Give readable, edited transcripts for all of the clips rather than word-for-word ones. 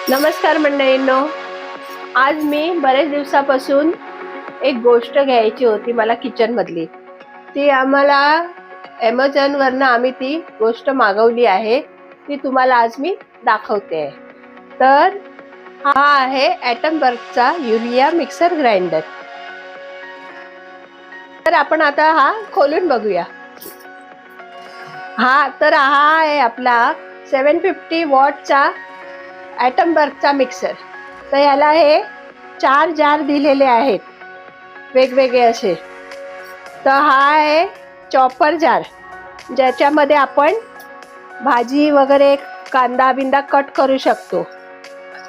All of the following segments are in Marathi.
नमस्कार मंडळींनो, आज मी बरेच दिवसापासून एक गोष्ट घ्यायची होती मला किचन मधली. ती आम्हाला Amazonवरनं आम्ही ती गोष्ट मागवली आहे. ती तुम्हाला आज मी दाखवते आहे. तर हा आहे ॲटमबर्गचा युलिया मिक्सर ग्राइंडर. तर आपण आता हा खोलून बघूया. हा आहे आपला 750 वॉटचा ॲटमबर्गचा मिक्सर. तर याला हे 4 जार दिलेले आहेत वेगवेगळे असे. तर हा आहे चॉपर जार, ज्याच्यामध्ये आपण भाजी वगैरे कांदा बिंदा कट करू शकतो.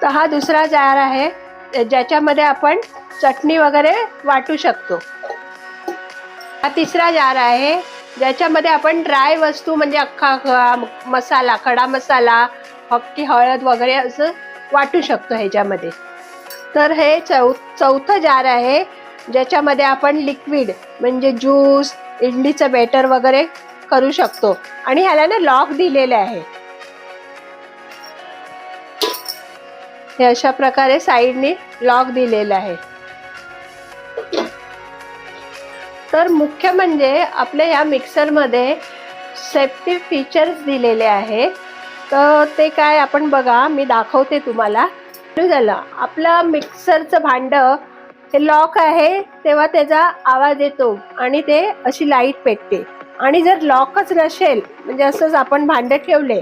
तर हा दुसरा जार आहे ज्याच्यामध्ये आपण चटणी वगैरे वाटू शकतो. हा तिसरा जार आहे ज्याच्यामध्ये आपण ड्राय वस्तू म्हणजे अख्खा मसाला, खडा मसाला, हक्की हळद वगैरे असं वाटू शकतो ह्याच्यामध्ये. तर हे चौथं जार आहे ज्याच्यामध्ये आपण लिक्विड म्हणजे ज्यूस, इडलीचं बेटर वगैरे करू शकतो. आणि ह्याला ना लॉक दिलेले आहे. हे अशा प्रकारे साईडने लॉक दिलेलं आहे. तर मुख्य म्हणजे आपल्या ह्या मिक्सरमध्ये सेफ्टी फीचर्स दिलेले आहेत. तर ते काय आपण बघा, मी दाखवते तुम्हाला. झालं आपलं मिक्सरचं भांडं हे लॉक आहे तेव्हा त्याचा आवाज येतो आणि ते अशी लाईट पेटते. आणि जर लॉकच नसेल म्हणजे असंच आपण भांडं ठेवले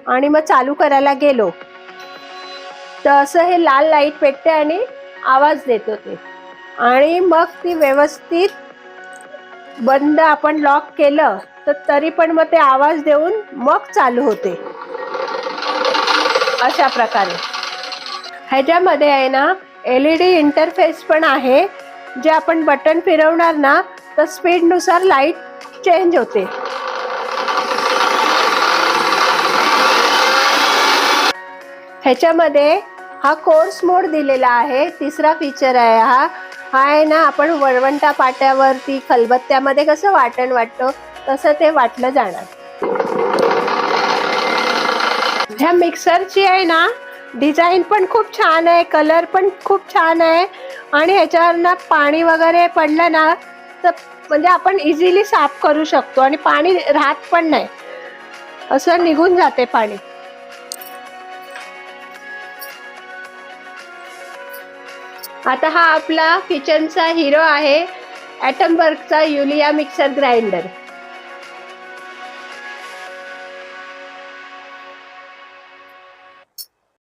आणि मग चालू करायला गेलो तर असं हे लाल लाईट पेटते आणि आवाज देतो ते. आणि मग ती व्यवस्थित बंद आपण लॉक केलं तर तरी पण मग ते आवाज देऊन मग चालू होते. अशा प्रकारे ह्याच्यामध्ये आहे ना LED इंटरफेस पण आहे. जे आपण बटन फिरवणार ना तर स्पीडनुसार लाईट चेंज होते. ह्याच्यामध्ये हा कोर्स मोड दिलेला आहे. तिसरा फीचर आहे हा आहे ना, आपण वळवंटा पाट्यावरती खलबत्त्यामध्ये कसं वाटण वाटतो तसं ते वाटलं जाणार. ह्या मिक्सरची आहे ना डिझाईन पण खूप छान आहे, कलर पण खूप छान आहे. आणि ह्याच्यावर ना पाणी वगैरे पडलं ना तर म्हणजे आपण इझिली साफ करू शकतो आणि पाणी राहत पण नाही, असं निघून जाते पाणी. आता हा आपला किचनचा हिरो आहे ॲटमबर्गचा युलिया मिक्सर ग्राइंडर.